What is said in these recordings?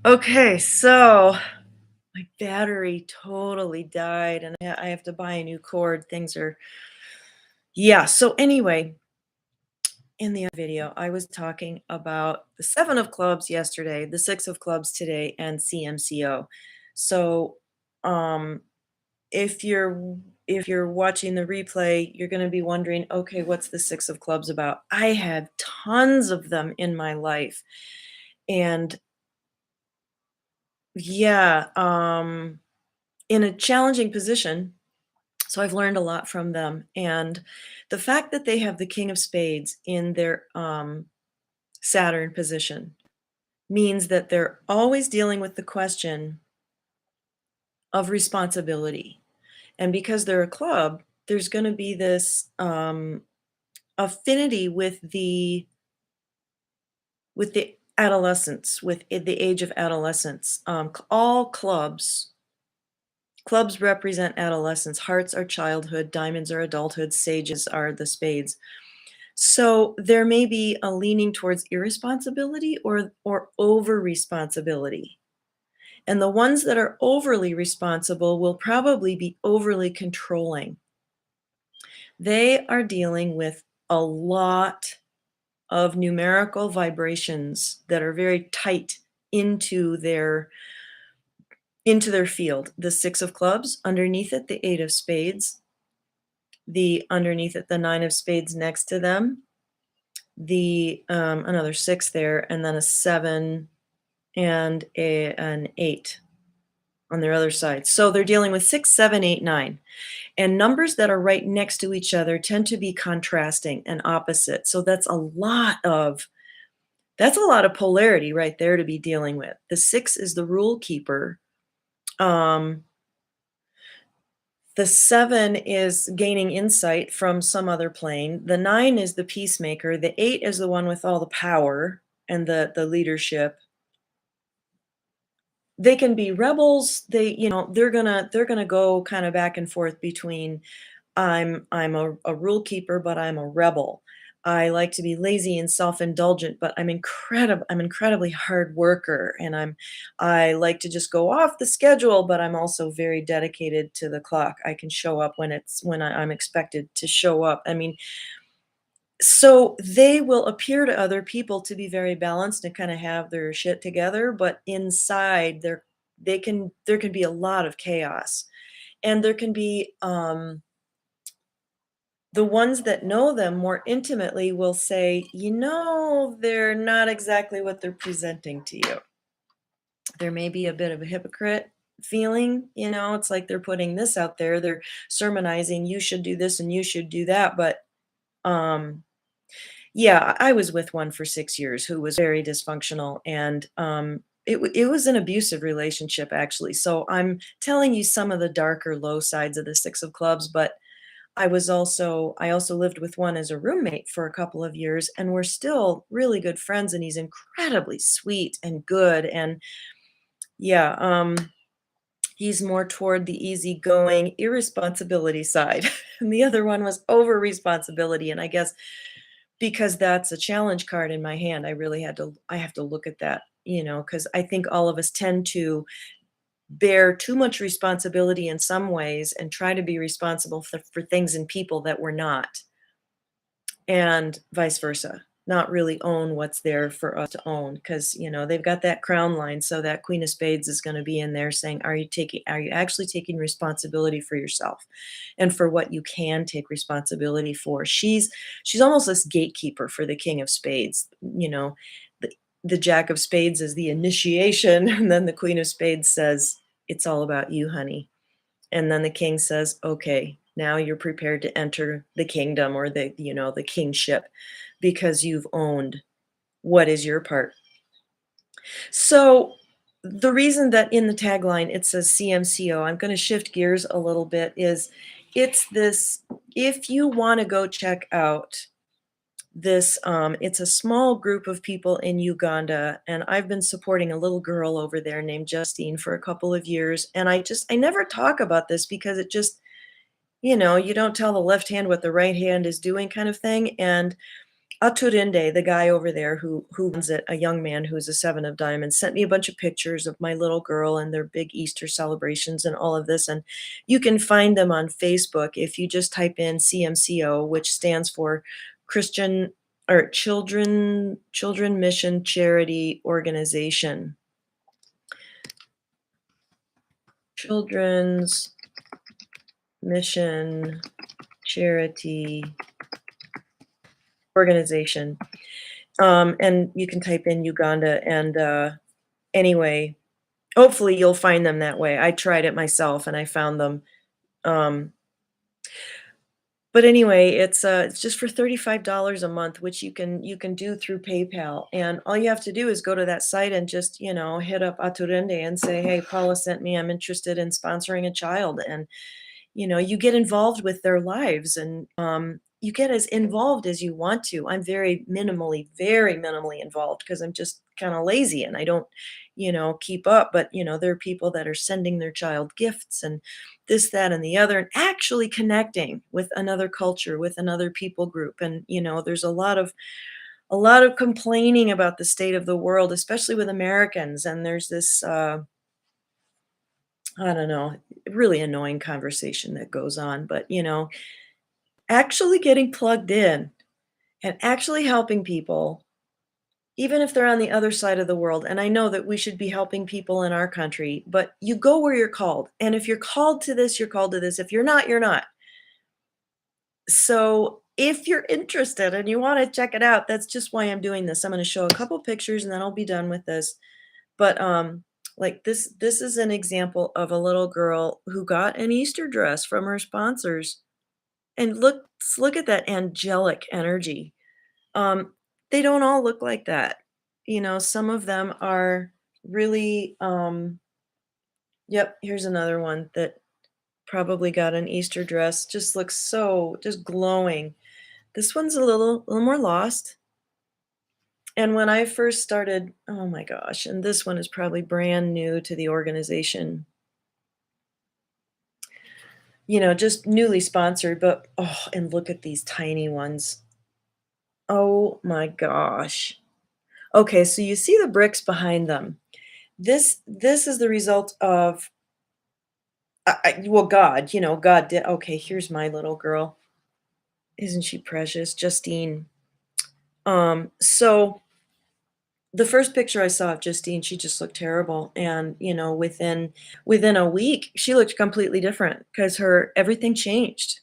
Okay, so my battery totally died and I have to buy a new cord. Things are, yeah. So, anyway, in the video, I was talking about the seven of clubs yesterday, the six of clubs today, and CMCO. So, um, if you're if you're watching the replay, you're going to be wondering, okay, what's the six of clubs about? I have tons of them in my life, and yeah, in a challenging position. So I've learned a lot from them. And the fact that they have the King of Spades in their Saturn position means that they're always dealing with the question of responsibility. And because they're a club, there's going to be this affinity with the adolescence, with the age of adolescence. All clubs represent adolescence. Hearts are childhood, diamonds are adulthood, sages are the spades. So there may be a leaning towards irresponsibility or over responsibility. And the ones that are overly responsible will probably be overly controlling. They are dealing with a lot of numerical vibrations that are very tight into their into their field. The 6 of clubs, underneath it the 8 of spades, the underneath it the 9 of spades next to them, the another 6 there, and then a 7 and an 8 on their other side. So they're dealing with 6, 7, 8, 9. And numbers that are right next to each other tend to be contrasting and opposite. So that's a lot of polarity right there to be dealing with. The 6 is the rule keeper. Um, the 7 is gaining insight from some other plane. The 9 is the peacemaker. The 8 is the one with all the power and the leadership. They can be rebels. They're gonna go kind of back and forth between I'm a rule keeper, but I'm a rebel. I like to be lazy and self-indulgent, but I'm incredibly hard worker, and I like to just go off the schedule, but I'm also very dedicated to the clock. I can show up when I'm expected to show up. I mean, so they will appear to other people to be very balanced and kind of have their shit together, but inside there can be a lot of chaos. And there can be the ones that know them more intimately will say, they're not exactly what they're presenting to you. There may be a bit of a hypocrite feeling, it's like they're putting this out there, they're sermonizing, you should do this and you should do that. But um yeah, I was with one for 6 years who was very dysfunctional, and it was an abusive relationship, actually. So I'm telling you some of the darker low sides of the six of clubs. But I also lived with one as a roommate for a couple of years, and we're still really good friends, and he's incredibly sweet and good. And yeah, he's more toward the easygoing irresponsibility side. And the other one was over responsibility. And I guess because that's a challenge card in my hand, I have to look at that, because I think all of us tend to bear too much responsibility in some ways and try to be responsible for things and people that we're not, and vice versa. Not really own what's there for us to own, because they've got that crown line. So that Queen of Spades is going to be in there saying, are you actually taking responsibility for yourself and for what you can take responsibility for? She's almost this gatekeeper for the King of Spades. The, the Jack of Spades is the initiation, and then the Queen of Spades says, it's all about you, honey. And then the king says, okay, now you're prepared to enter the kingdom, or the kingship, because you've owned what is your part. So the reason that in the tagline it says CMCO, I'm going to shift gears a little bit, is it's this, if you want to go check out this, it's a small group of people in Uganda, and I've been supporting a little girl over there named Justine for a couple of years. And I never talk about this because it just, you don't tell the left hand what the right hand is doing, kind of thing. And Aturinde, the guy over there who runs it, a young man who's a 7 of diamonds, sent me a bunch of pictures of my little girl and their big Easter celebrations and all of this, and you can find them on Facebook if you just type in CMCO, which stands for Christian or Children Mission Charity Organization. Children's Mission Charity Organization. And you can type in Uganda and, anyway, hopefully you'll find them that way. I tried it myself and I found them. Um, but anyway, it's just for $35 a month, which you can do through PayPal. And all you have to do is go to that site and just, hit up Aturende and say, "Hey, Paula sent me. I'm interested in sponsoring a child." And you get involved with their lives and you get as involved as you want to. I'm very minimally involved because I'm just kind of lazy and I don't, keep up. But, there are people that are sending their child gifts and this, that, and the other, and actually connecting with another culture, with another people group. And, there's a lot of complaining about the state of the world, especially with Americans. And there's this, I don't know, really annoying conversation that goes on, but, actually getting plugged in and actually helping people, even if they're on the other side of the world. And I know that we should be helping people in our country, but you go where you're called. And if you're called to this, you're called to this. If you're not, you're not. So if you're interested and you want to check it out, that's just why I'm doing this. I'm going to show a couple pictures and then I'll be done with this. But like this is an example of a little girl who got an Easter dress from her sponsors. And look at that angelic energy. Um, they don't all look like that. Some of them are really yep, here's another one that probably got an Easter dress. Just looks so just glowing. This one's a little more lost. And when I first started, oh my gosh, and this one is probably brand new to the organization. Just newly sponsored, but oh, and look at these tiny ones. Oh my gosh. Okay, so you see the bricks behind them. This is the result of well, God, God did. Okay, here's my little girl. Isn't she precious, Justine? So the first picture I saw of Justine, she just looked terrible, and within a week, she looked completely different because her everything changed.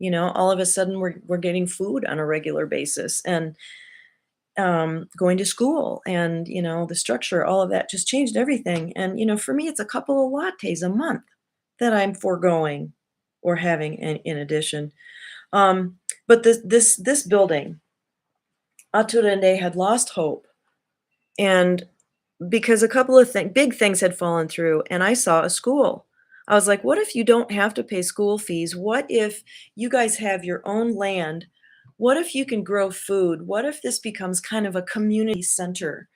All of a sudden, we're getting food on a regular basis, and going to school and the structure, all of that just changed everything. And for me it's a couple of lattes a month that I'm foregoing or having in addition. But this building, Aturende had lost hope, and because a couple of big things had fallen through, and I saw a school. I was like, what if you don't have to pay school fees? What if you guys have your own land? What if you can grow food? What if this becomes kind of a community center?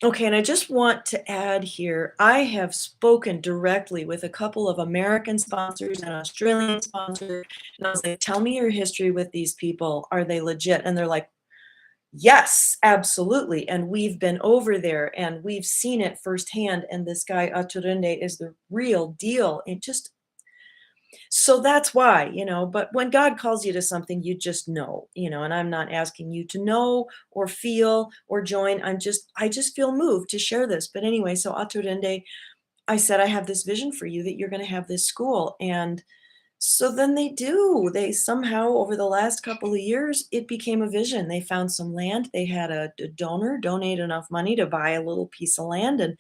Okay, and I just want to add here, I have spoken directly with a couple of American sponsors and Australian sponsors, and I was like, tell me your history with these people. Are they legit? And they're like, yes, absolutely. And we've been over there and we've seen it firsthand. And this guy Aturende is the real deal. It just so that's why, but when God calls you to something, you just know, and I'm not asking you to know or feel or join. I just feel moved to share this. But anyway, so Aturende, I said, I have this vision for you that you're going to have this school. And so then they do. They somehow, over the last couple of years, it became a vision. They found some land. They had a donor donate enough money to buy a little piece of land and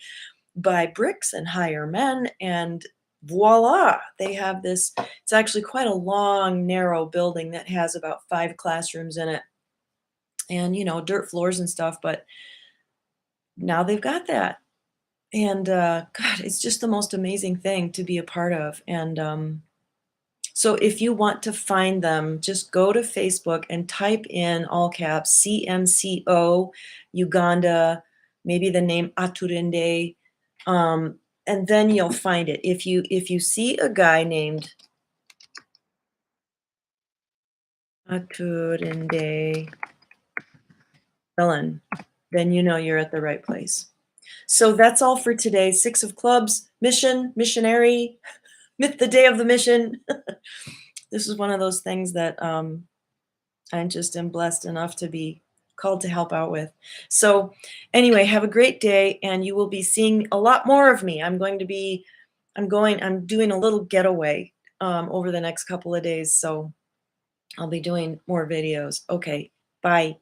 buy bricks and hire men. And voila, they have this. It's actually quite a long, narrow building that has about 5 classrooms in it and, dirt floors and stuff. But now they've got that. And God, it's just the most amazing thing to be a part of. And so if you want to find them, just go to Facebook and type in all caps CMCO Uganda, maybe the name Aturinde, and then you'll find it. If you see a guy named Aturinde Villain. Then you know you're at the right place. So that's all for today. Six of Clubs, mission, missionary, the day of the mission. This is one of those things that I just am blessed enough to be called to help out with. So, anyway, have a great day, and you will be seeing a lot more of me. I'm doing a little getaway over the next couple of days. So, I'll be doing more videos. Okay, bye.